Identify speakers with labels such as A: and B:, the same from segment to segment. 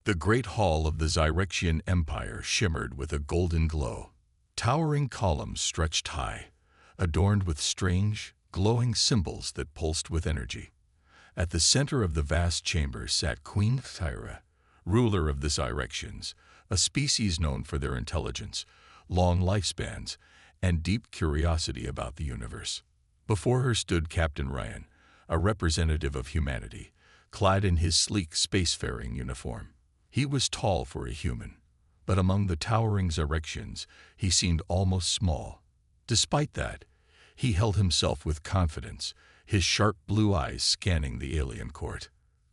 A: The great hall of the Zyrexian Empire shimmered with a golden glow. Towering columns stretched high, adorned with strange, glowing symbols that pulsed with energy. At the center of the vast chamber sat Queen Thyra, ruler of the Zyrexians, a species known for their intelligence, long lifespans, and deep curiosity about the universe. Before her stood Captain Ryan, a representative of humanity, clad in his sleek spacefaring uniform. He was tall for a human, but among the towering Zyrexians, he seemed almost small. Despite that, he held himself with confidence, his sharp blue eyes scanning the alien court.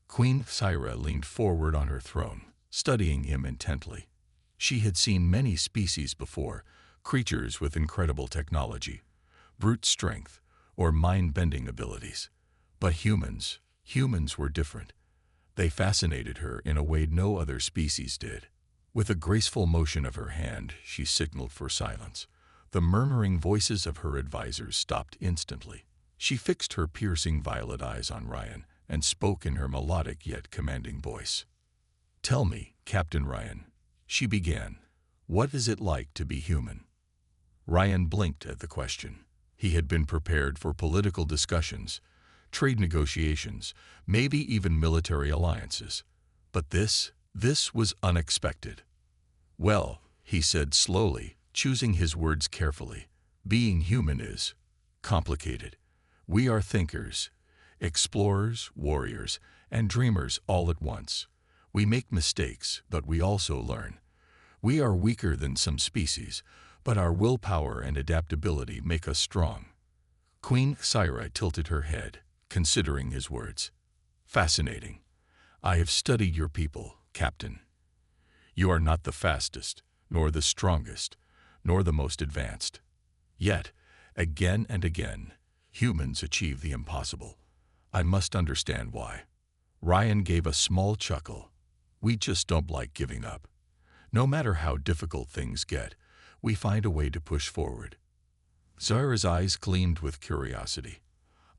A: Queen Thyra leaned forward on her throne, studying him intently. She had seen many species before, creatures with incredible technology, brute strength, or mind-bending abilities. But humans were different. They fascinated her in a way no other species did. With a graceful motion of her hand, she signaled for silence. The murmuring voices of her advisors stopped instantly. She fixed her piercing violet eyes on Ryan and spoke in her melodic yet commanding voice. "Tell me, Captain Ryan," she began, "what is it like to be human?" Ryan blinked at the question. He had been prepared for political discussions, trade negotiations, maybe even military alliances. But this was unexpected. "Well," he said slowly, choosing his words carefully, "being human is complicated. We are thinkers, explorers, warriors, and dreamers all at once. We make mistakes, but we also learn. We are weaker than some species, but our willpower and adaptability make us strong." Queen Thyra tilted her head, considering his words. "Fascinating. I have studied your people, Captain. You are not the fastest, nor the strongest, nor the most advanced. Yet, again and again, humans achieve the impossible. I must understand why." Ryan gave a small chuckle. "We just don't like giving up. No matter how difficult things get, we find a way to push forward." Zyra's eyes gleamed with curiosity.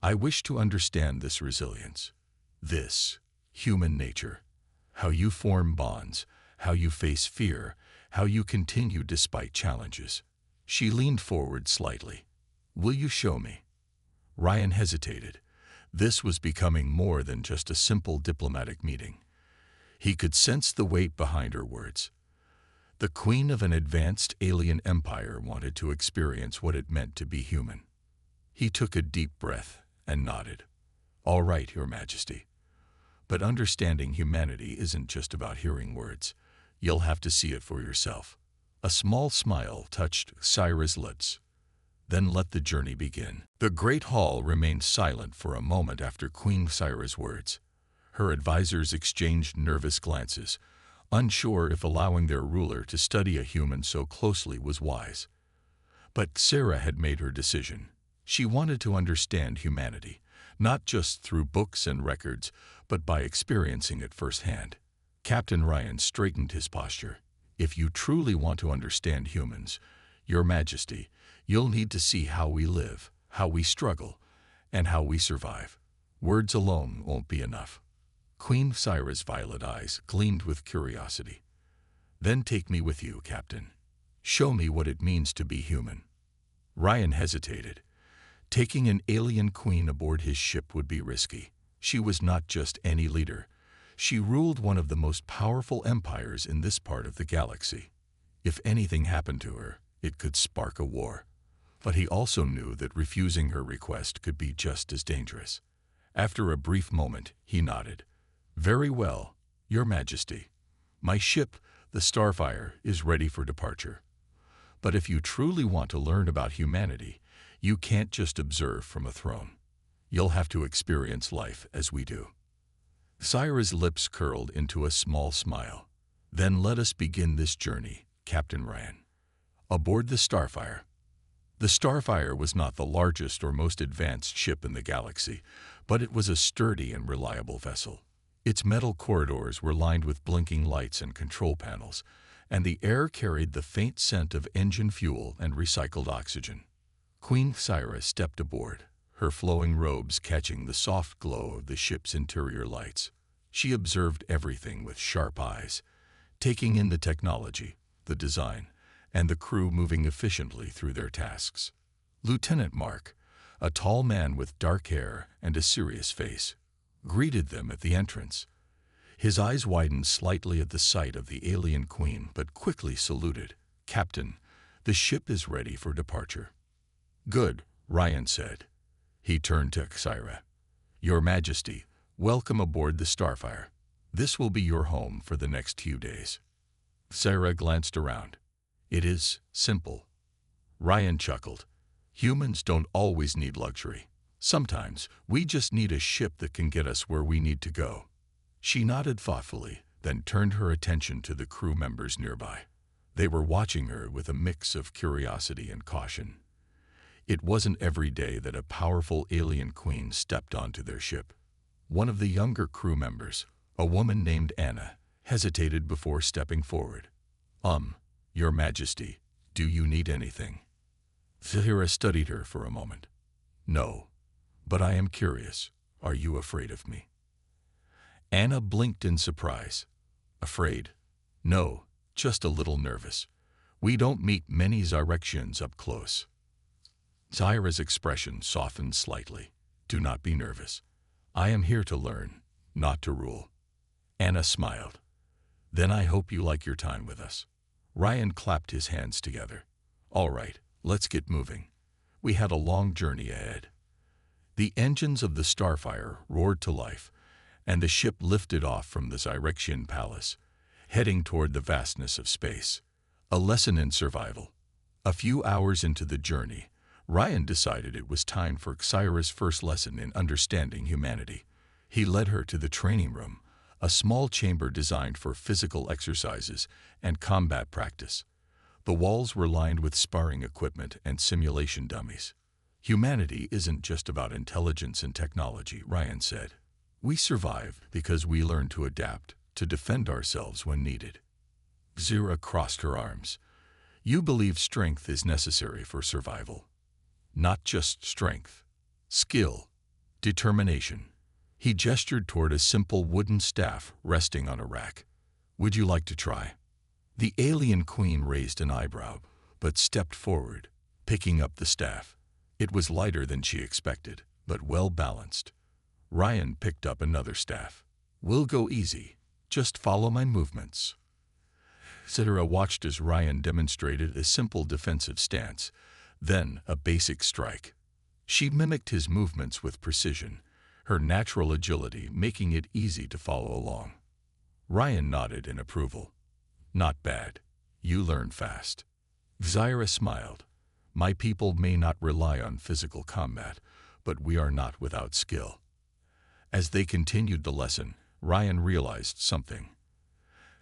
A: "I wish to understand this resilience, this human nature, how you form bonds, how you face fear, how you continue despite challenges." She leaned forward slightly. "Will you show me?" Ryan hesitated. This was becoming more than just a simple diplomatic meeting. He could sense the weight behind her words. The queen of an advanced alien empire wanted to experience what it meant to be human. He took a deep breath and nodded. "All right, Your Majesty. But understanding humanity isn't just about hearing words. You'll have to see it for yourself." A small smile touched Thyra's lips. "Then let the journey begin." The great hall remained silent for a moment after Queen Thyra's words. Her advisors exchanged nervous glances, unsure if allowing their ruler to study a human so closely was wise. But Thyra had made her decision. She wanted to understand humanity, not just through books and records, but by experiencing it firsthand. Captain Ryan straightened his posture. "If you truly want to understand humans, Your Majesty, you'll need to see how we live, how we struggle, and how we survive. Words alone won't be enough." Queen Thyra's violet eyes gleamed with curiosity. "Then take me with you, Captain. Show me what it means to be human." Ryan hesitated. Taking an alien queen aboard his ship would be risky. She was not just any leader. She ruled one of the most powerful empires in this part of the galaxy. If anything happened to her, it could spark a war. But he also knew that refusing her request could be just as dangerous. After a brief moment, he nodded. "Very well, Your Majesty. My ship, the Starfire, is ready for departure. But if you truly want to learn about humanity, you can't just observe from a throne. You'll have to experience life as we do." Thyra's lips curled into a small smile. "Then let us begin this journey, Captain Ryan." Aboard the Starfire. The Starfire was not the largest or most advanced ship in the galaxy, but it was a sturdy and reliable vessel. Its metal corridors were lined with blinking lights and control panels, and the air carried the faint scent of engine fuel and recycled oxygen. Queen Thyra stepped aboard, her flowing robes catching the soft glow of the ship's interior lights. She observed everything with sharp eyes, taking in the technology, the design, and the crew moving efficiently through their tasks. Lieutenant Mark, a tall man with dark hair and a serious face, greeted them at the entrance. His eyes widened slightly at the sight of the alien queen, but quickly saluted. "Captain, the ship is ready for departure." "Good," Ryan said. He turned to Xyra. "Your Majesty, welcome aboard the Starfire. This will be your home for the next few days." Xyra glanced around. "It is simple." Ryan chuckled. "Humans don't always need luxury. Sometimes we just need a ship that can get us where we need to go." She nodded thoughtfully, then turned her attention to the crew members nearby. They were watching her with a mix of curiosity and caution. It wasn't every day that a powerful alien queen stepped onto their ship. One of the younger crew members, a woman named Anna, hesitated before stepping forward. Your Majesty, do you need anything?" Zahira studied her for a moment. "No, but I am curious. Are you afraid of me?" Anna blinked in surprise. "Afraid? No, just a little nervous. We don't meet many Zyrexians up close." Zahira's expression softened slightly. "Do not be nervous. I am here to learn, not to rule." Anna smiled. "Then I hope you like your time with us." Ryan clapped his hands together. "All right, let's get moving. We had a long journey ahead." The engines of the Starfire roared to life, and the ship lifted off from the Zyrexian palace, heading toward the vastness of space. A lesson in survival. A few hours into the journey, Ryan decided it was time for Xyra's first lesson in understanding humanity. He led her to the training room, a small chamber designed for physical exercises and combat practice. The walls were lined with sparring equipment and simulation dummies. "Humanity isn't just about intelligence and technology," Ryan said. "We survive because we learn to adapt, to defend ourselves when needed." Xyra crossed her arms. "You believe strength is necessary for survival. Not just strength. Skill. Determination." He gestured toward a simple wooden staff resting on a rack. "Would you like to try?" The alien queen raised an eyebrow, but stepped forward, picking up the staff. It was lighter than she expected, but well balanced. Ryan picked up another staff. "We'll go easy. Just follow my movements." Zahira watched as Ryan demonstrated a simple defensive stance, then a basic strike. She mimicked his movements with precision, her natural agility making it easy to follow along. Ryan nodded in approval. "Not bad. You learn fast." Xyra smiled. "My people may not rely on physical combat, but we are not without skill." As they continued the lesson, Ryan realized something.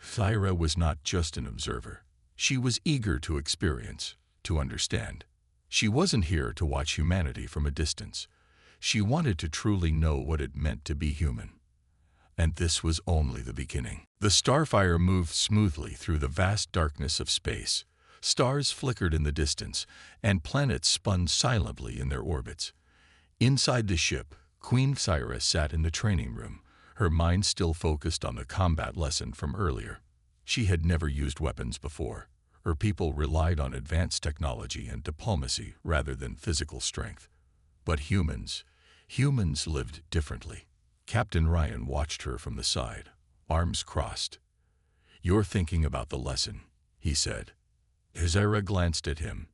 A: Xyra was not just an observer. She was eager to experience, to understand. She wasn't here to watch humanity from a distance. She wanted to truly know what it meant to be human. And this was only the beginning. The Starfire moved smoothly through the vast darkness of space. Stars flickered in the distance, and planets spun silently in their orbits. Inside the ship, Queen Xyra sat in the training room, her mind still focused on the combat lesson from earlier. She had never used weapons before. Her people relied on advanced technology and diplomacy rather than physical strength. But humans lived differently. Captain Ryan watched her from the side, arms crossed. "You're thinking about the lesson," he said. Xyra glanced at him.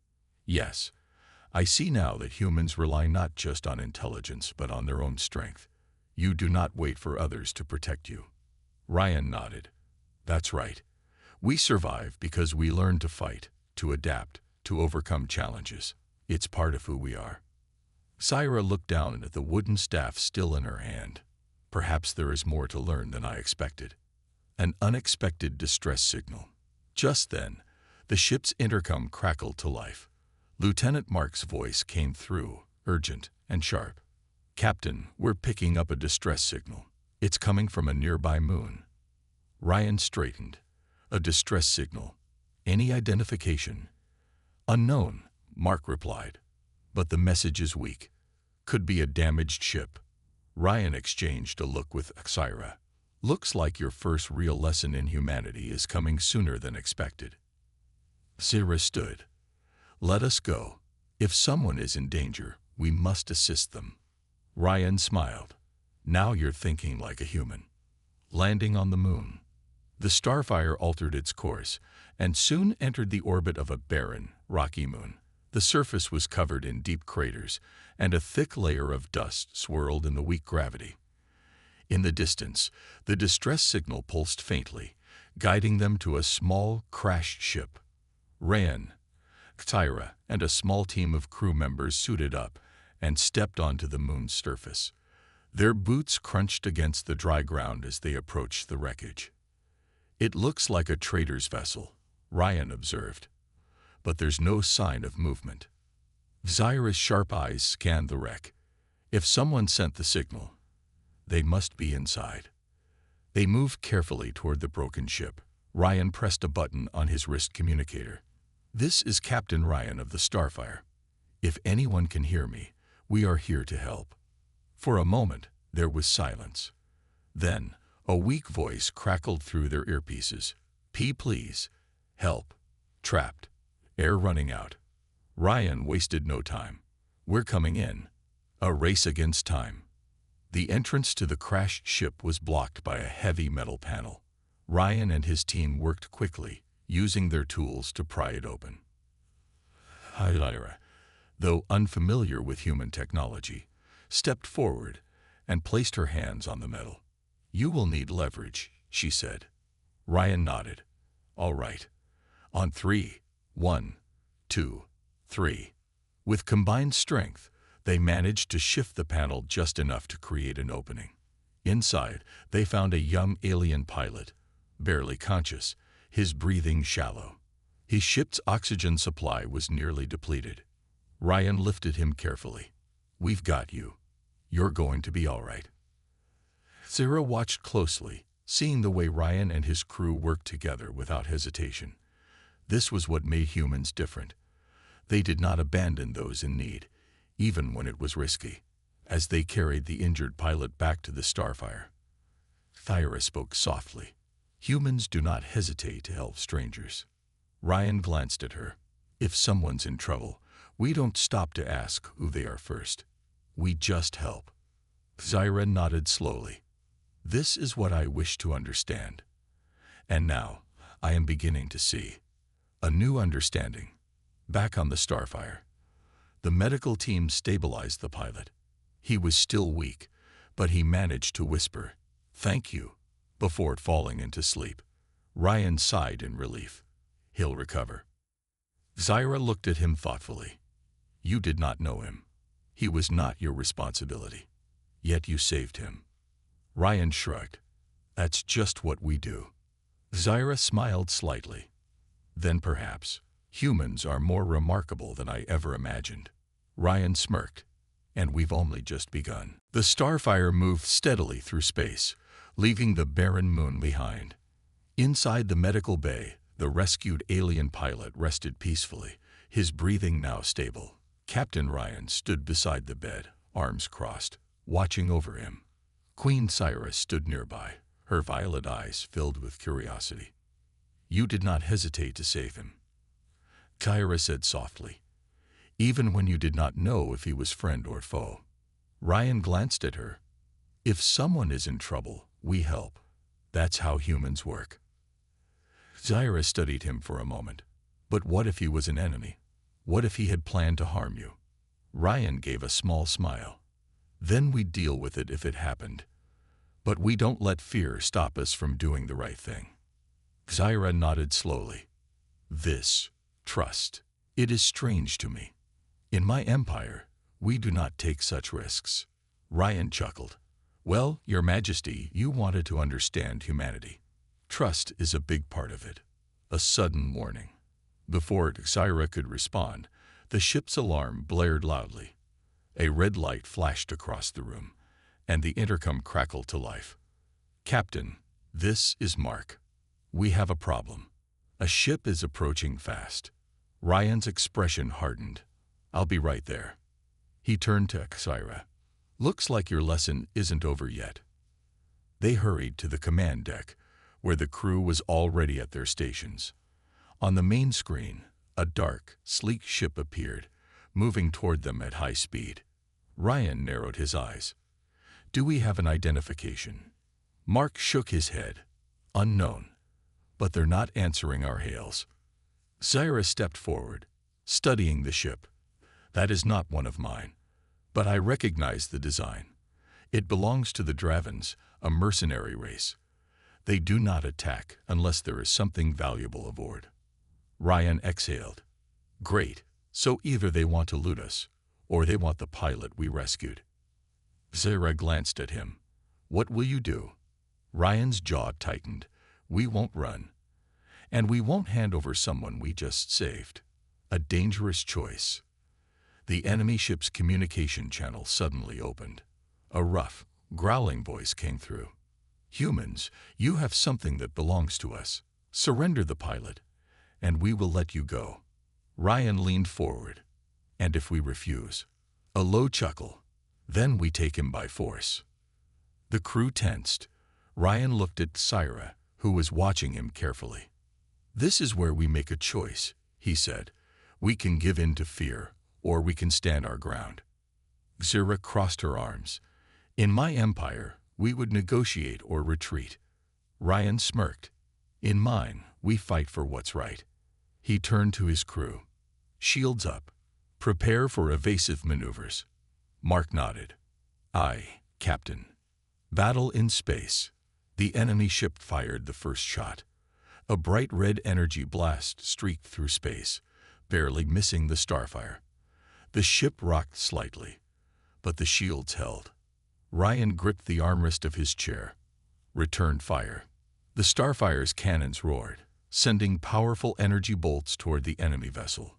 A: "Yes, I see now that humans rely not just on intelligence but on their own strength. You do not wait for others to protect you." Ryan nodded. "That's right. We survive because we learn to fight, to adapt, to overcome challenges. It's part of who we are." Xyra looked down at the wooden staff still in her hand. "Perhaps there is more to learn than I expected." An unexpected distress signal. Just then, the ship's intercom crackled to life. Lieutenant Mark's voice came through, urgent and sharp. "Captain, we're picking up a distress signal. It's coming from a nearby moon." Ryan straightened. "A distress signal. Any identification?" "Unknown," Mark replied. "But the message is weak. Could be a damaged ship." Ryan exchanged a look with Xyra. Looks like your first real lesson in humanity is coming sooner than expected. Zira stood. Let us go. If someone is in danger, we must assist them. Ryan smiled. Now you're thinking like a human. Landing on the moon. The Starfire altered its course and soon entered the orbit of a barren, rocky moon. The surface was covered in deep craters, and a thick layer of dust swirled in the weak gravity. In the distance, the distress signal pulsed faintly, guiding them to a small, crashed ship. Ryan, Tyra, and a small team of crew members suited up and stepped onto the moon's surface. Their boots crunched against the dry ground as they approached the wreckage. It looks like a trader's vessel, Ryan observed, but there's no sign of movement. Zyra's sharp eyes scanned the wreck. If someone sent the signal, they must be inside. They moved carefully toward the broken ship. Ryan pressed a button on his wrist communicator. This is Captain Ryan of the Starfire. If anyone can hear me, we are here to help. For a moment, there was silence. Then, a weak voice crackled through their earpieces. Please. Help. Trapped. Air running out. Ryan wasted no time. We're coming in. A race against time. The entrance to the crashed ship was blocked by a heavy metal panel. Ryan and his team worked quickly, using their tools to pry it open. Lyra, though unfamiliar with human technology, stepped forward and placed her hands on the metal. You will need leverage, she said. Ryan nodded. All right. On 3, 1, 2, 3. With combined strength, they managed to shift the panel just enough to create an opening. Inside, they found a young alien pilot, barely conscious, his breathing shallow. His ship's oxygen supply was nearly depleted. Ryan lifted him carefully. We've got you. You're going to be all right. Zira watched closely, seeing the way Ryan and his crew worked together without hesitation. This was what made humans different. They did not abandon those in need, even when it was risky. As they carried the injured pilot back to the Starfire, Thyra spoke softly. Humans do not hesitate to help strangers. Ryan glanced at her. If someone's in trouble, we don't stop to ask who they are first. We just help. Zyra nodded slowly. This is what I wish to understand. And now, I am beginning to see. A new understanding. Back on the Starfire, the medical team stabilized the pilot. He was still weak, but he managed to whisper, "Thank you," before falling into sleep. Ryan sighed in relief. He'll recover. Zyra looked at him thoughtfully. You did not know him. He was not your responsibility. Yet you saved him. Ryan shrugged. That's just what we do. Zyra smiled slightly. Then perhaps, humans are more remarkable than I ever imagined. Ryan smirked. And we've only just begun. The Starfire moved steadily through space, leaving the barren moon behind. Inside the medical bay, the rescued alien pilot rested peacefully, his breathing now stable. Captain Ryan stood beside the bed, arms crossed, watching over him. Queen Cyrus stood nearby, her violet eyes filled with curiosity. You did not hesitate to save him, Kyra said softly, even when you did not know if he was friend or foe. Ryan glanced at her. If someone is in trouble, we help. That's how humans work. Zyra studied him for a moment. But what if he was an enemy? What if he had planned to harm you? Ryan gave a small smile. Then we'd deal with it if it happened. But we don't let fear stop us from doing the right thing. Zyra nodded slowly. This, trust, it is strange to me. In my empire, we do not take such risks. Ryan chuckled. Well, Your Majesty, you wanted to understand humanity. Trust is a big part of it. A sudden warning. Before Zyra could respond, the ship's alarm blared loudly. A red light flashed across the room, and the intercom crackled to life. Captain, this is Mark. We have a problem. A ship is approaching fast. Ryan's expression hardened. I'll be right there. He turned to Zyra. Looks like your lesson isn't over yet. They hurried to the command deck, where the crew was already at their stations. On the main screen, a dark, sleek ship appeared, moving toward them at high speed. Ryan narrowed his eyes. "Do we have an identification?" Mark shook his head. "Unknown. But they're not answering our hails." Zyra stepped forward, studying the ship. "That is not one of mine, but I recognize the design. It belongs to the Dravens, a mercenary race. They do not attack unless there is something valuable aboard." Ryan exhaled. "Great, so either they want to loot us, or they want the pilot we rescued." Zyra glanced at him. "What will you do?" Ryan's jaw tightened. "We won't run. And we won't hand over someone we just saved. A dangerous choice." The enemy ship's communication channel suddenly opened. A rough, growling voice came through. "Humans, you have something that belongs to us. Surrender the pilot, and we will let you go." Ryan leaned forward. "And if we refuse?" A low chuckle. "Then we take him by force." The crew tensed. Ryan looked at Zyra, who was watching him carefully. "This is where we make a choice," he said. "We can give in to fear, or we can stand our ground." Zyra crossed her arms. "In my empire, we would negotiate or retreat." Ryan smirked. "In mine, we fight for what's right." He turned to his crew. "Shields up. Prepare for evasive maneuvers." Mark nodded. "Aye, Captain." Battle in space. The enemy ship fired the first shot. A bright red energy blast streaked through space, barely missing the Starfire. The ship rocked slightly, but the shields held. Ryan gripped the armrest of his chair. "Return fire." The Starfire's cannons roared, sending powerful energy bolts toward the enemy vessel.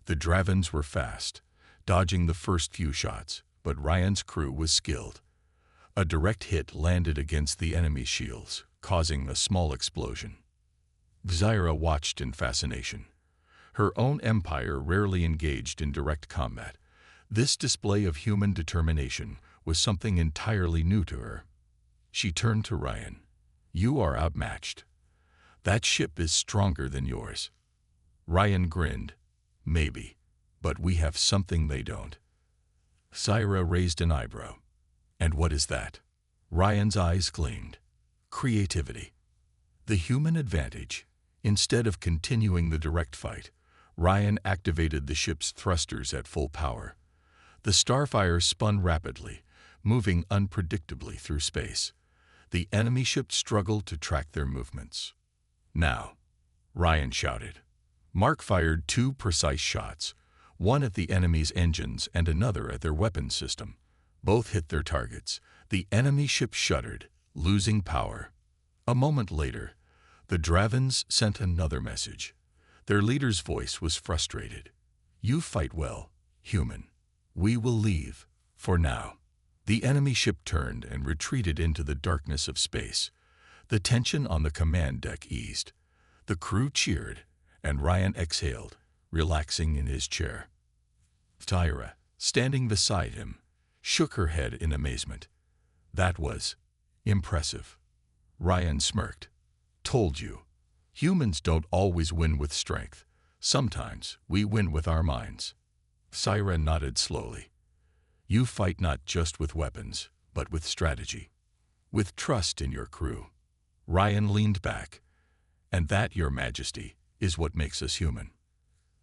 A: The Dravens were fast, dodging the first few shots, but Ryan's crew was skilled. A direct hit landed against the enemy's shields, causing a small explosion. Zyra watched in fascination. Her own empire rarely engaged in direct combat. This display of human determination was something entirely new to her. She turned to Ryan. "You are outmatched. That ship is stronger than yours." Ryan grinned. "Maybe, but we have something they don't." Zyra raised an eyebrow. "And what is that?" Ryan's eyes gleamed. "Creativity. The human advantage." Instead of continuing the direct fight, Ryan activated the ship's thrusters at full power. The Starfire spun rapidly, moving unpredictably through space. The enemy ship struggled to track their movements. "Now," Ryan shouted. Mark fired 2 precise shots, one at the enemy's engines and another at their weapons system. Both hit their targets. The enemy ship shuddered, losing power. A moment later, the Dravens sent another message. Their leader's voice was frustrated. "You fight well, human. We will leave, for now." The enemy ship turned and retreated into the darkness of space. The tension on the command deck eased. The crew cheered, and Ryan exhaled, relaxing in his chair. Zyra, standing beside him, shook her head in amazement. "That was impressive." Ryan smirked. "Told you. Humans don't always win with strength. Sometimes we win with our minds." Zyra nodded slowly. "You fight not just with weapons, but with strategy. With trust in your crew." Ryan leaned back. "And that, Your Majesty, is what makes us human."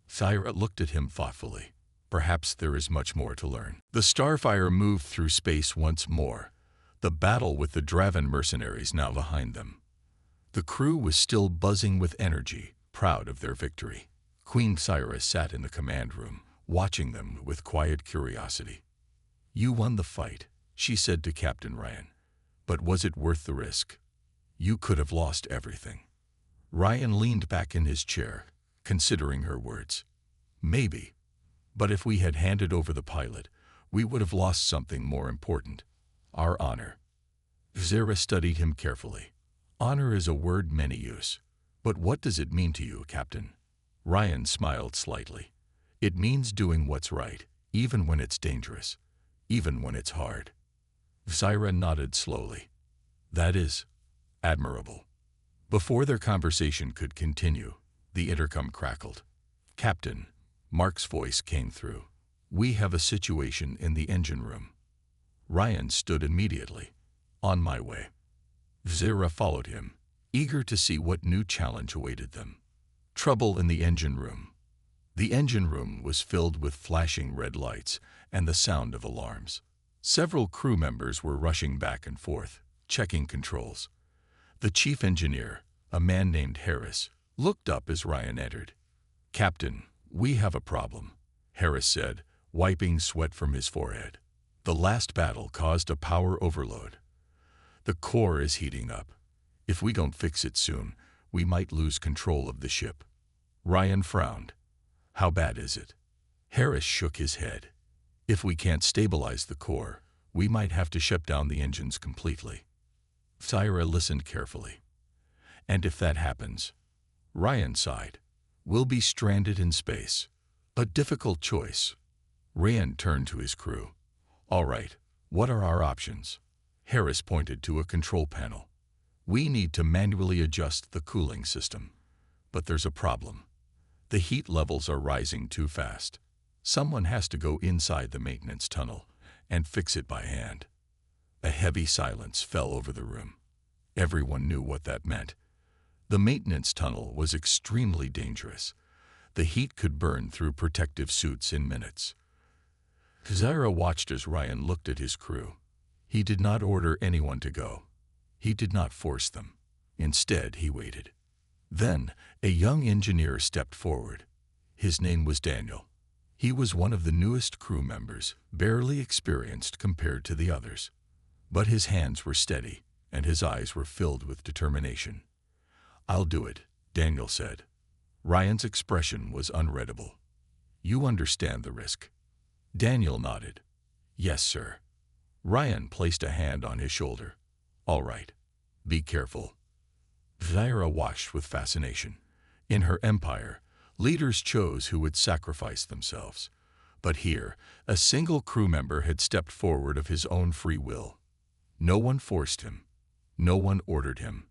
A: Zyra looked at him thoughtfully. "Perhaps there is much more to learn." The Starfire moved through space once more, the battle with the Draven mercenaries now behind them. The crew was still buzzing with energy, proud of their victory. Queen Zyra sat in the command room, watching them with quiet curiosity. "You won the fight," she said to Captain Ryan. "But was it worth the risk? You could have lost everything." Ryan leaned back in his chair, considering her words. "Maybe. But if we had handed over the pilot, we would have lost something more important. Our honor." Zyra studied him carefully. "Honor is a word many use. But what does it mean to you, Captain?" Ryan smiled slightly. "It means doing what's right, even when it's dangerous, even when it's hard." Zyra nodded slowly. That is admirable. Before their conversation could continue, the intercom crackled. Captain, Mark's voice came through. We have a situation in the engine room. Ryan stood immediately. On my way. Zira followed him, eager to see what new challenge awaited them. Trouble in the engine room. The engine room was filled with flashing red lights and the sound of alarms. Several crew members were rushing back and forth, checking controls. The chief engineer, a man named Harris, looked up as Ryan entered. Captain, we have a problem, Harris said, wiping sweat from his forehead. The last battle caused a power overload. The core is heating up. If we don't fix it soon, we might lose control of the ship. Ryan frowned. How bad is it? Harris shook his head. If we can't stabilize the core, we might have to shut down the engines completely. Thyra listened carefully. And if that happens, Ryan sighed, we'll be stranded in space. A difficult choice. Ryan turned to his crew. All right, what are our options? Harris pointed to a control panel. We need to manually adjust the cooling system. But there's a problem. The heat levels are rising too fast. Someone has to go inside the maintenance tunnel and fix it by hand. A heavy silence fell over the room. Everyone knew what that meant. The maintenance tunnel was extremely dangerous. The heat could burn through protective suits in minutes. Zira watched as Ryan looked at his crew. He did not order anyone to go. He did not force them. Instead, he waited. Then, a young engineer stepped forward. His name was Daniel. He was one of the newest crew members, barely experienced compared to the others. But his hands were steady, and his eyes were filled with determination. I'll do it, Daniel said. Ryan's expression was unreadable. You understand the risk. Daniel nodded. Yes, sir. Ryan placed a hand on his shoulder. All right. Be careful. Thyra watched with fascination. In her empire, leaders chose who would sacrifice themselves. But here, a single crew member had stepped forward of his own free will. No one forced him. No one ordered him.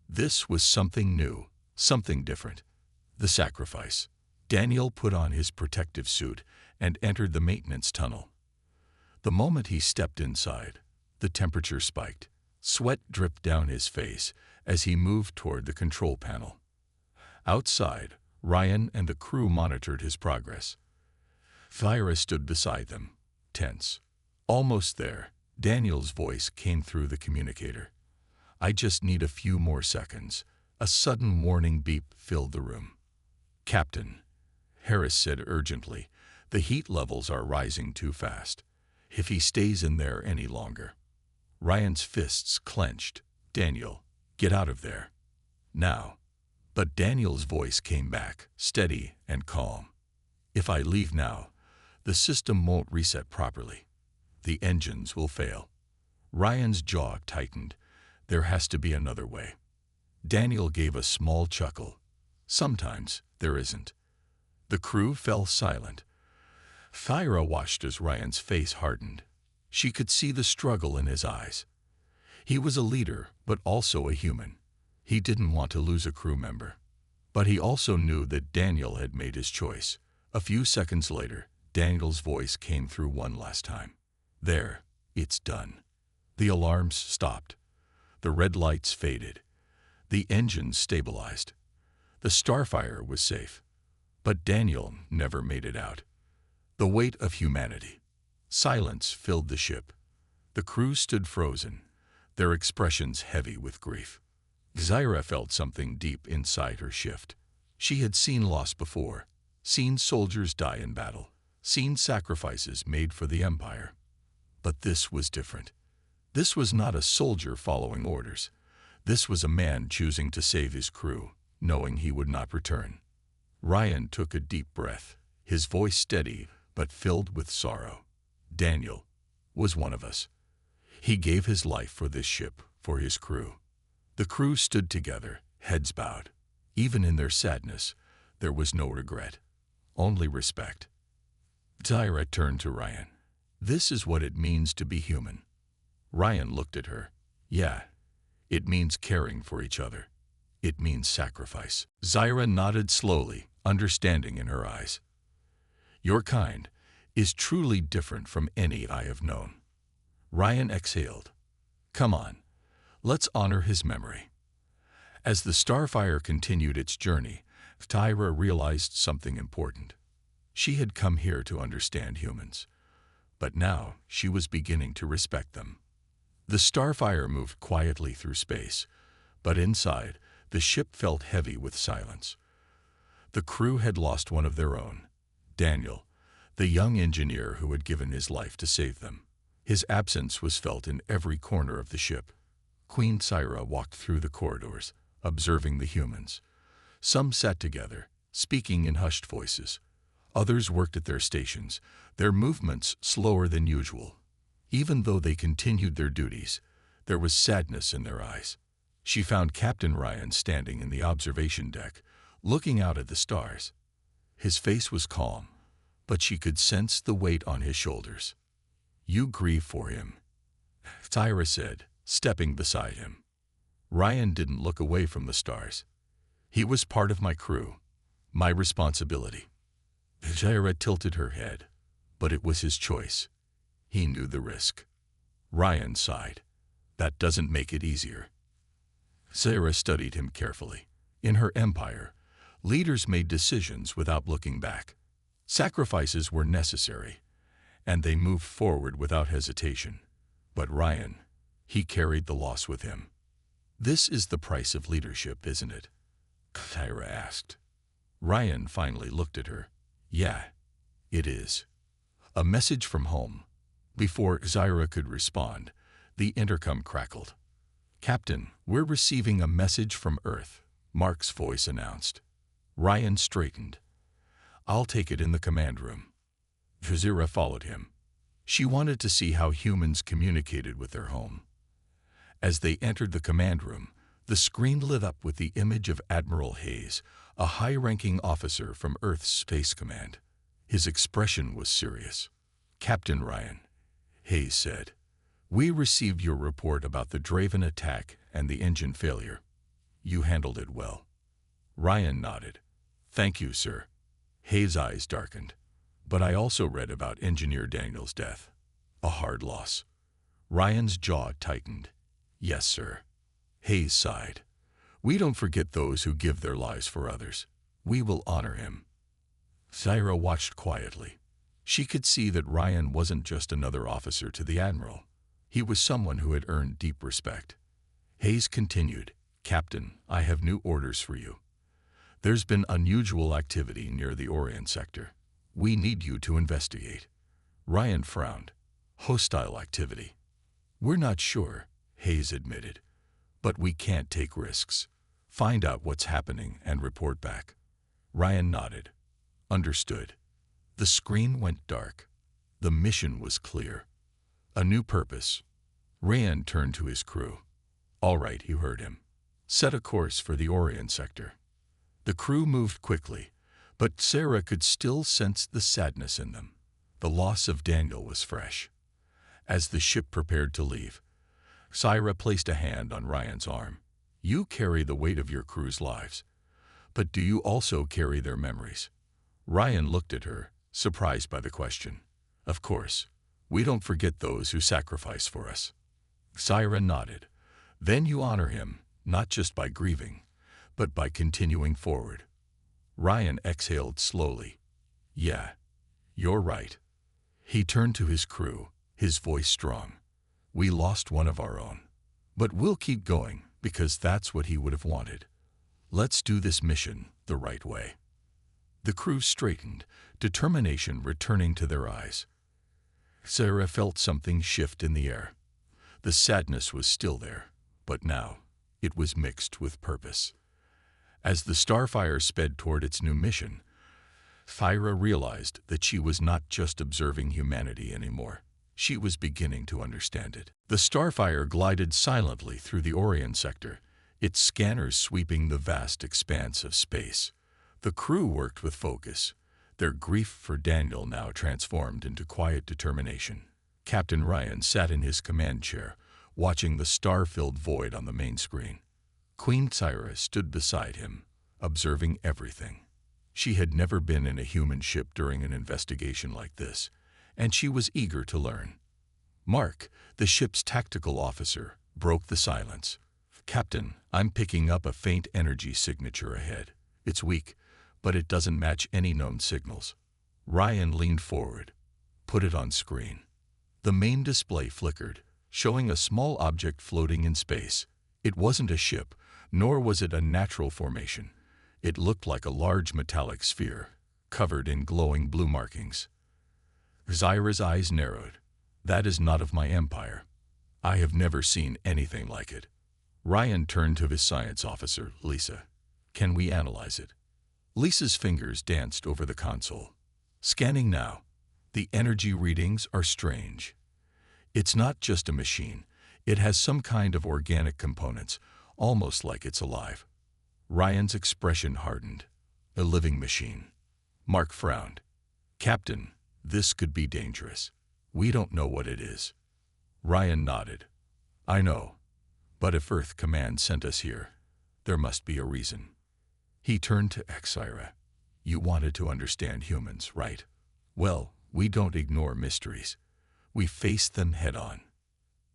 A: This was something new, something different. The sacrifice. Daniel put on his protective suit and entered the maintenance tunnel. The moment he stepped inside, the temperature spiked. Sweat dripped down his face as he moved toward the control panel. Outside, Ryan and the crew monitored his progress. Thyra stood beside them, tense. Almost there, Daniel's voice came through the communicator. I just need a few more seconds. A sudden warning beep filled the room. Captain, Harris said urgently, the heat levels are rising too fast. If he stays in there any longer. Ryan's fists clenched. Daniel, get out of there. Now. But Daniel's voice came back, steady and calm. If I leave now, the system won't reset properly. The engines will fail. Ryan's jaw tightened. There has to be another way. Daniel gave a small chuckle. Sometimes there isn't. The crew fell silent. Thyra watched as Ryan's face hardened. She could see the struggle in his eyes. He was a leader, but also a human. He didn't want to lose a crew member. But he also knew that Daniel had made his choice. A few seconds later, Daniel's voice came through one last time. There, it's done. The alarms stopped. The red lights faded. The engines stabilized. The Starfire was safe. But Daniel never made it out. The weight of humanity. Silence filled the ship. The crew stood frozen, their expressions heavy with grief. Zyra felt something deep inside her shift. She had seen loss before, seen soldiers die in battle, seen sacrifices made for the Empire. But this was different. This was not a soldier following orders. This was a man choosing to save his crew, knowing he would not return. Ryan took a deep breath, his voice steady but filled with sorrow. Daniel was one of us. He gave his life for this ship, for his crew. The crew stood together, heads bowed. Even in their sadness, there was no regret, only respect. Tyra turned to Ryan. This is what it means to be human. Ryan looked at her. Yeah, It means caring for each other. It means sacrifice. Zyra nodded slowly, understanding in her eyes. Your kind is truly different from any I have known. Ryan exhaled. Come on, let's honor his memory. As the Starfire continued its journey, Tyra realized something important. She had come here to understand humans, but now she was beginning to respect them. The Starfire moved quietly through space, but inside, the ship felt heavy with silence. The crew had lost one of their own, Daniel, the young engineer who had given his life to save them. His absence was felt in every corner of the ship. Queen Syra walked through the corridors, observing the humans. Some sat together, speaking in hushed voices. Others worked at their stations, their movements slower than usual. Even though they continued their duties, there was sadness in their eyes. She found Captain Ryan standing in the observation deck, looking out at the stars. His face was calm, but she could sense the weight on his shoulders. You grieve for him, Tyra said, stepping beside him. Ryan didn't look away from the stars. He was part of my crew, my responsibility. Tyra tilted her head, but it was his choice. He knew the risk. Ryan sighed. That doesn't make it easier. Sarah studied him carefully. In her empire, leaders made decisions without looking back. Sacrifices were necessary, and they moved forward without hesitation. But Ryan, he carried the loss with him. This is the price of leadership, isn't it? Tyra asked. Ryan finally looked at her. Yeah, it is. A message from home. Before Zyra could respond, the intercom crackled. Captain, we're receiving a message from Earth, Mark's voice announced. Ryan straightened. I'll take it in the command room. Zyra followed him. She wanted to see how humans communicated with their home. As they entered the command room, the screen lit up with the image of Admiral Hayes, a high-ranking officer from Earth's Space Command. His expression was serious. Captain Ryan, Hayes said, we received your report about the Draven attack and the engine failure. You handled it well. Ryan nodded. Thank you, sir. Hayes' eyes darkened. But I also read about Engineer Daniel's death. A hard loss. Ryan's jaw tightened. Yes, sir. Hayes sighed. We don't forget those who give their lives for others. We will honor him. Zyra watched quietly. She could see that Ryan wasn't just another officer to the Admiral. He was someone who had earned deep respect. Hayes continued, Captain, I have new orders for you. There's been unusual activity near the Orient sector. We need you to investigate. Ryan frowned. Hostile activity. We're not sure, Hayes admitted. But we can't take risks. Find out what's happening and report back. Ryan nodded. Understood. The screen went dark. The mission was clear. A new purpose. Ryan turned to his crew. All right, he heard him. Set a course for the Orient sector. The crew moved quickly, but Sarah could still sense the sadness in them. The loss of Daniel was fresh. As the ship prepared to leave, Syra placed a hand on Ryan's arm. You carry the weight of your crew's lives, but do you also carry their memories? Ryan looked at her, surprised by the question. Of course, we don't forget those who sacrifice for us. Syra nodded. Then you honor him, not just by grieving, but by continuing forward. Ryan exhaled slowly. Yeah, you're right. He turned to his crew, his voice strong. We lost one of our own, but we'll keep going because that's what he would have wanted. Let's do this mission the right way. The crew straightened, determination returning to their eyes. Sarah felt something shift in the air. The sadness was still there, but now it was mixed with purpose. As the Starfire sped toward its new mission, Thyra realized that she was not just observing humanity anymore. She was beginning to understand it. The Starfire glided silently through the Orient sector, its scanners sweeping the vast expanse of space. The crew worked with focus, their grief for Daniel now transformed into quiet determination. Captain Ryan sat in his command chair, watching the star-filled void on the main screen. Queen Syra stood beside him, observing everything. She had never been in a human ship during an investigation like this, and she was eager to learn. Mark, the ship's tactical officer, broke the silence. "Captain, I'm picking up a faint energy signature ahead. It's weak, but it doesn't match any known signals." Ryan leaned forward. "Put it on screen." The main display flickered, showing a small object floating in space. It wasn't a ship, nor was it a natural formation. It looked like a large metallic sphere, covered in glowing blue markings. Zyra's eyes narrowed. "That is not of my empire. I have never seen anything like it." Ryan turned to his science officer, Lisa. "Can we analyze it?" Lisa's fingers danced over the console. "Scanning now. The energy readings are strange. It's not just a machine. It has some kind of organic components, almost like it's alive." Ryan's expression hardened. "A living machine." Mark frowned. "Captain, this could be dangerous. We don't know what it is." Ryan nodded. "I know. But if Earth Command sent us here, there must be a reason." He turned to Syra. "You wanted to understand humans, right? Well, we don't ignore mysteries. We face them head-on."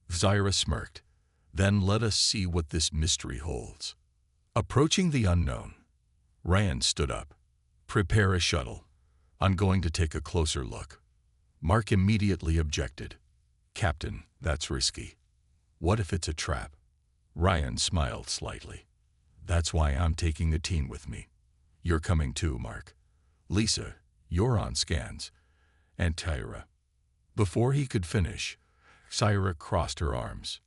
A: Zyra smirked. "Then let us see what this mystery holds." Approaching the unknown, Ryan stood up. "Prepare a shuttle. I'm going to take a closer look." Mark immediately objected. "Captain, that's risky. What if it's a trap?" Ryan smiled slightly. "That's why I'm taking the team with me. You're coming too, Mark. Lisa, you're on scans. And Tyra." Before he could finish, Syra crossed her arms.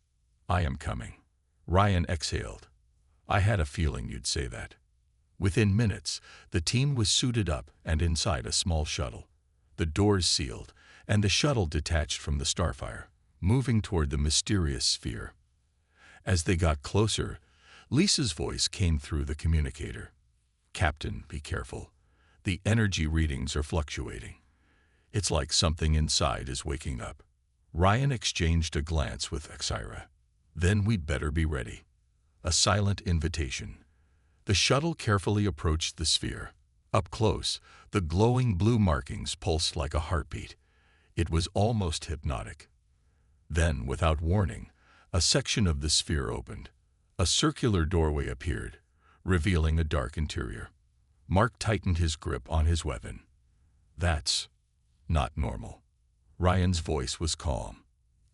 A: "I am coming." Ryan exhaled. "I had a feeling you'd say that." Within minutes, the team was suited up and inside a small shuttle. The doors sealed, and the shuttle detached from the Starfire, moving toward the mysterious sphere. As they got closer, Lisa's voice came through the communicator. "Captain, be careful. The energy readings are fluctuating. It's like something inside is waking up." Ryan exchanged a glance with Syra. "Then we'd better be ready." A silent invitation. The shuttle carefully approached the sphere. Up close, the glowing blue markings pulsed like a heartbeat. It was almost hypnotic. Then, without warning, a section of the sphere opened. A circular doorway appeared, revealing a dark interior. Mark tightened his grip on his weapon. "That's not normal." Ryan's voice was calm.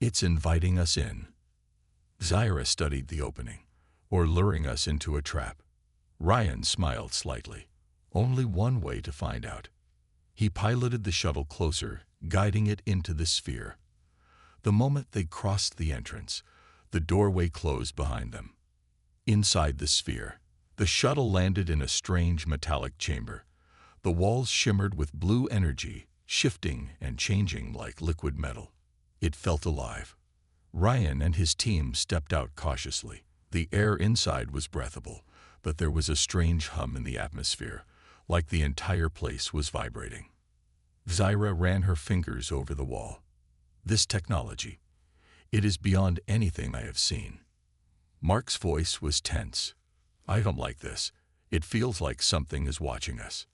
A: "It's inviting us in." Zyra studied the opening, or luring us into a trap. Ryan smiled slightly. "Only one way to find out." He piloted the shuttle closer, guiding it into the sphere. The moment they crossed the entrance, the doorway closed behind them. Inside the sphere, the shuttle landed in a strange metallic chamber. The walls shimmered with blue energy, shifting and changing like liquid metal. It felt alive. Ryan and his team stepped out cautiously. The air inside was breathable, but there was a strange hum in the atmosphere, like the entire place was vibrating. Zyra ran her fingers over the wall. "This technology, it is beyond anything I have seen." Mark's voice was tense. "I don't like this. It feels like something is watching us."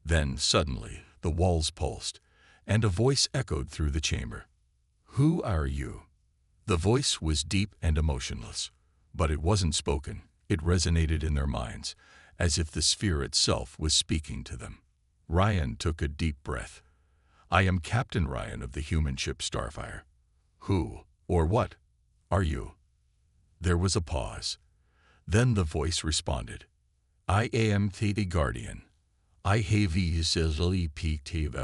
A: Then, suddenly, the walls pulsed, and a voice echoed through the chamber. "Who are you?" The voice was deep and emotionless, but it wasn't spoken. It resonated in their minds, as if the sphere itself was speaking to them. Ryan took a deep breath. "I am Captain Ryan of the human ship Starfire. Who, or what, are you?" There was a pause. Then the voice responded. "I am the Guardian. I have easily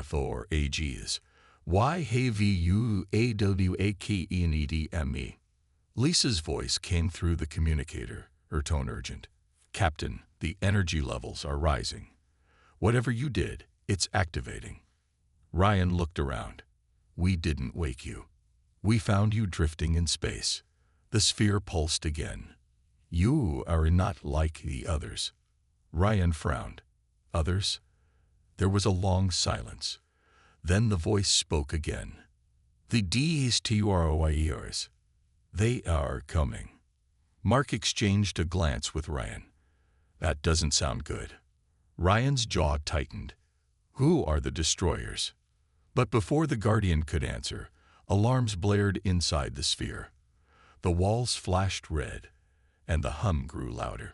A: for ages. Why have you awaknedme?" Lisa's voice came through the communicator, her tone urgent. "Captain, the energy levels are rising. Whatever you did, it's activating." Ryan looked around. "We didn't wake you. We found you drifting in space." The sphere pulsed again. "You are not like the others." Ryan frowned. "Others?" There was a long silence. Then the voice spoke again. "The DSTROYers. They are coming. Mark exchanged a glance with Ryan. That doesn't sound good. Ryan's jaw tightened. Who are the destroyers? But before the Guardian could answer, alarms blared inside the sphere. The walls flashed red, and the hum grew louder.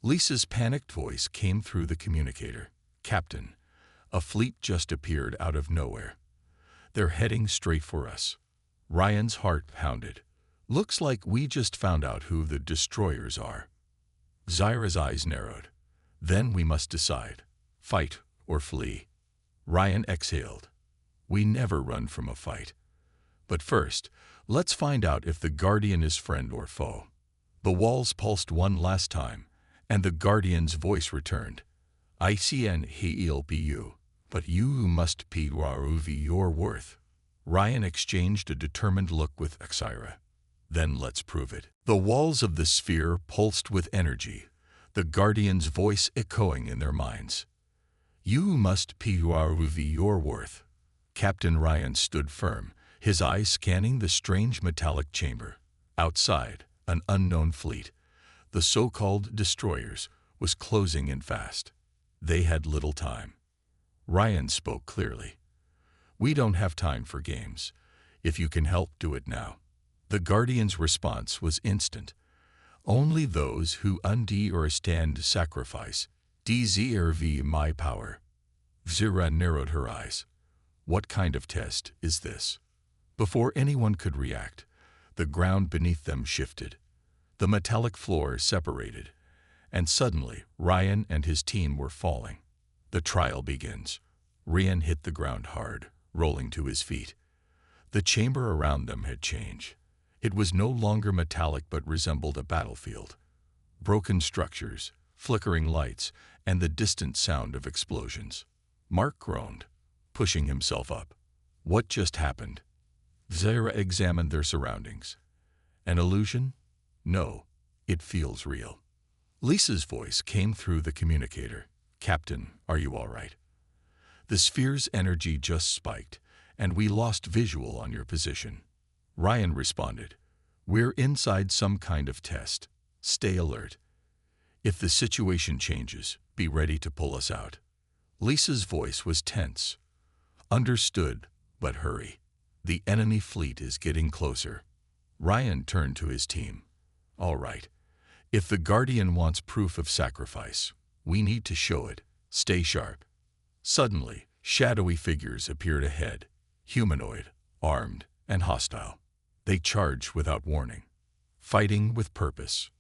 A: Lisa's panicked voice came through the communicator. Captain, a fleet just appeared out of nowhere. They're heading straight for us. Ryan's heart pounded. Looks like we just found out who the destroyers are. Zyra's eyes narrowed. Then we must decide. Fight or flee. Ryan exhaled. We never run from a fight. But first, let's find out if the Guardian is friend or foe. The walls pulsed one last time, and the Guardian's voice returned. I can help you, but you must prove your worth. Ryan exchanged a determined look with Zyra. Then let's prove it. The walls of the sphere pulsed with energy, the Guardian's voice echoing in their minds. You must prove your worth. Captain Ryan stood firm, his eyes scanning the strange metallic chamber. Outside, an unknown fleet, the so-called destroyers, was closing in fast. They had little time. Ryan spoke clearly. We don't have time for games. If you can help, do it now. The Guardian's response was instant. Only those who understand sacrifice deserve my power. Zyra narrowed her eyes. What kind of test is this? Before anyone could react, the ground beneath them shifted. The metallic floor separated, and suddenly Ryan and his team were falling. The trial begins. Ryan hit the ground hard, rolling to his feet. The chamber around them had changed. It was no longer metallic but resembled a battlefield. Broken structures, flickering lights, and the distant sound of explosions. Mark groaned, pushing himself up. What just happened? Zyra examined their surroundings. An illusion? No, it feels real. Lisa's voice came through the communicator. Captain, are you all right? The sphere's energy just spiked, and we lost visual on your position. Ryan responded. We're inside some kind of test. Stay alert. If the situation changes, be ready to pull us out. Lisa's voice was tense. Understood, but hurry. The enemy fleet is getting closer. Ryan turned to his team. All right. If the Guardian wants proof of sacrifice, we need to show it. Stay sharp. Suddenly, shadowy figures appeared ahead, humanoid, armed, and hostile. They charged without warning, fighting with purpose.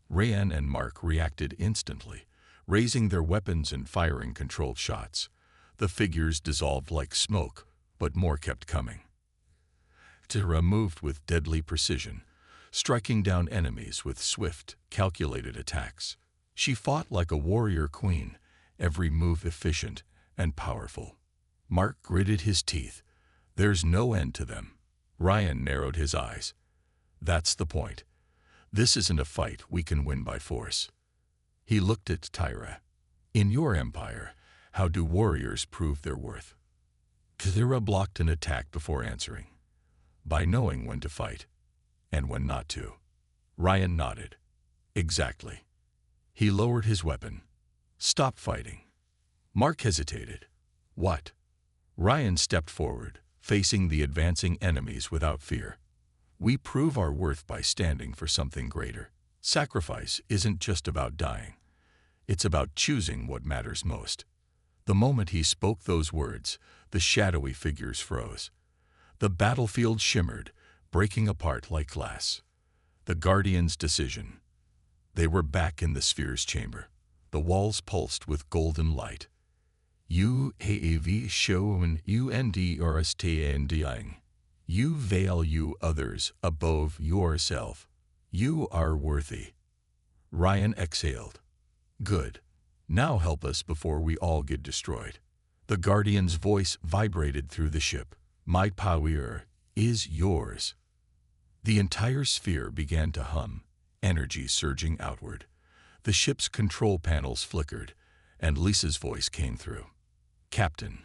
A: Ryan and Mark reacted instantly, raising their weapons and firing controlled shots. The figures dissolved like smoke, but more kept coming. Zyra moved with deadly precision, striking down enemies with swift, calculated attacks. She fought like a warrior queen, every move efficient and powerful. Mark gritted his teeth. There's no end to them. Ryan narrowed his eyes. That's the point. This isn't a fight we can win by force. He looked at Zyra. In your empire, how do warriors prove their worth? Zyra blocked an attack before answering. By knowing when to fight, and when not to. Ryan nodded. Exactly. He lowered his weapon. Stop fighting. Mark hesitated. What? Ryan stepped forward, facing the advancing enemies without fear. We prove our worth by standing for something greater. Sacrifice isn't just about dying. It's about choosing what matters most. The moment he spoke those words, the shadowy figures froze. The battlefield shimmered, breaking apart like glass. The Guardian's decision. They were back in the sphere's chamber. The walls pulsed with golden light. You have shown understanding. You value others above yourself. You are worthy. Ryan exhaled. Good. Now help us before we all get destroyed. The Guardian's voice vibrated through the ship. My power is yours. The entire sphere began to hum, energy surging outward. The ship's control panels flickered, and Lisa's voice came through. Captain,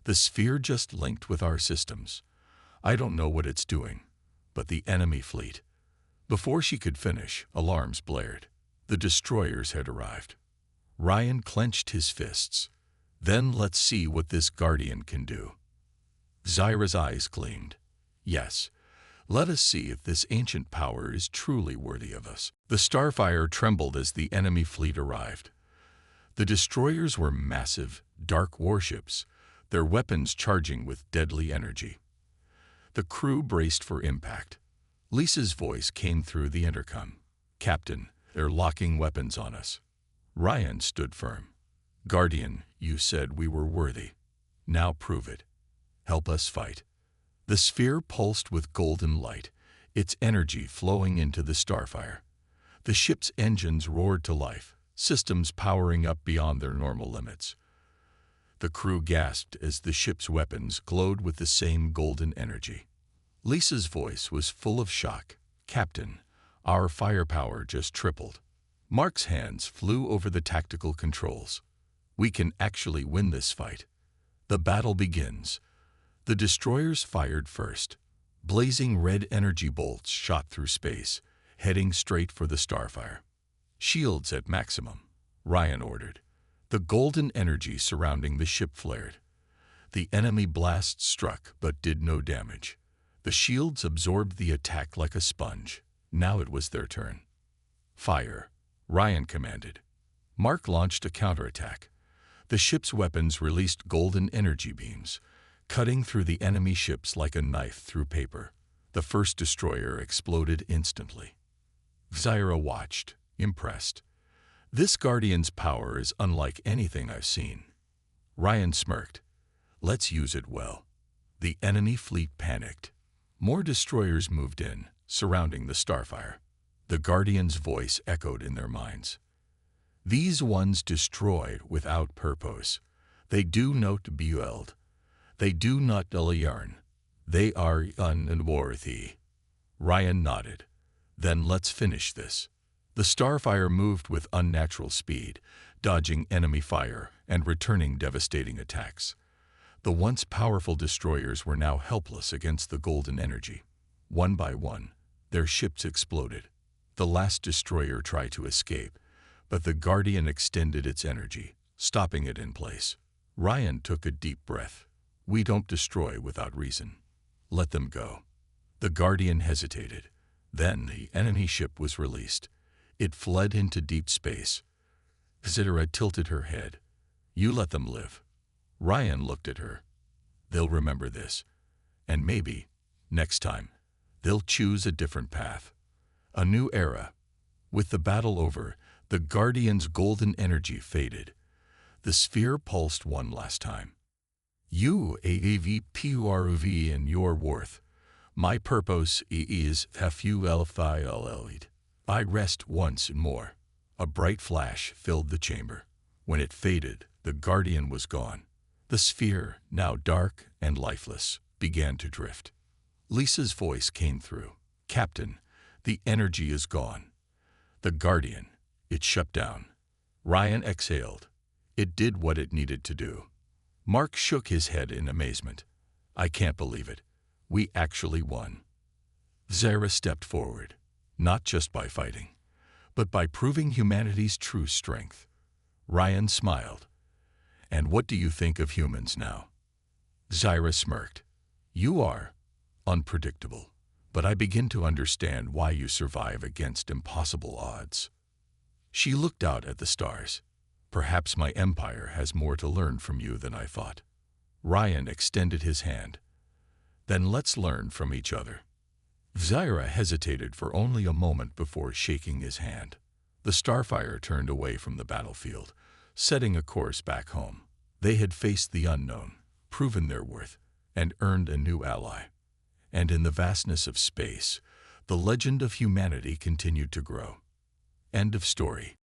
A: the sphere just linked with our systems. I don't know what it's doing, but the enemy fleet, Before she could finish, alarms blared. The destroyers had arrived. Ryan clenched his fists. Then let's see what this guardian can do. Zyra's eyes gleamed. Yes, let us see if this ancient power is truly worthy of us. The starfire trembled as the enemy fleet arrived. The destroyers were massive, dark warships, their weapons charging with deadly energy. The crew braced for impact. Lisa's voice came through the intercom. "Captain, they're locking weapons on us." Ryan stood firm. "Guardian, you said we were worthy. Now prove it. Help us fight." The sphere pulsed with golden light, its energy flowing into the starfire. The ship's engines roared to life, systems powering up beyond their normal limits. The crew gasped as the ship's weapons glowed with the same golden energy. Lisa's voice was full of shock. "Captain, our firepower just tripled." Mark's hands flew over the tactical controls. "We can actually win this fight." The battle begins. The destroyers fired first. Blazing red energy bolts shot through space, heading straight for the starfire. "Shields at maximum," Ryan ordered. The golden energy surrounding the ship flared. The enemy blast struck but did no damage. The shields absorbed the attack like a sponge. Now it was their turn. "Fire," Ryan commanded. Mark launched a counterattack. The ship's weapons released golden energy beams, cutting through the enemy ships like a knife through paper. The first destroyer exploded instantly. Zyra watched, impressed. "This Guardian's power is unlike anything I've seen." Ryan smirked. "Let's use it well." The enemy fleet panicked. More destroyers moved in, surrounding the starfire. The Guardian's voice echoed in their minds. "These ones destroy without purpose. They do not build. They do not learn. They are unworthy." Ryan nodded. "Then let's finish this." The starfire moved with unnatural speed, dodging enemy fire and returning devastating attacks. The once powerful destroyers were now helpless against the golden energy. One by one, their ships exploded. The last destroyer tried to escape, but the Guardian extended its energy, stopping it in place. Ryan took a deep breath. "We don't destroy without reason. Let them go." The Guardian hesitated. Then the enemy ship was released. It fled into deep space. Zyra tilted her head. "You let them live." Ryan looked at her. "They'll remember this. And maybe, next time, they'll choose a different path. A new era." With the battle over, the Guardian's golden energy faded. The sphere pulsed one last time. "You AAVPURV in your worth. My purpose is HFY. I rest once more." A bright flash filled the chamber. When it faded, the Guardian was gone. The sphere, now dark and lifeless, began to drift. Lisa's voice came through. "Captain, the energy is gone." The Guardian, it shut down. Ryan exhaled. It did what it needed to do. Mark shook his head in amazement. "I can't believe it. We actually won." Zyra stepped forward, not just by fighting, but by proving humanity's true strength. Ryan smiled. "And what do you think of humans now?" Zyra smirked. "You are unpredictable, but I begin to understand why you survive against impossible odds." She looked out at the stars. "Perhaps my empire has more to learn from you than I thought." Ryan extended his hand. "Then let's learn from each other." Zyra hesitated for only a moment before shaking his hand. The starfire turned away from the battlefield, setting a course back home. They had faced the unknown, proven their worth, and earned a new ally. And in the vastness of space, the legend of humanity continued to grow. End of story.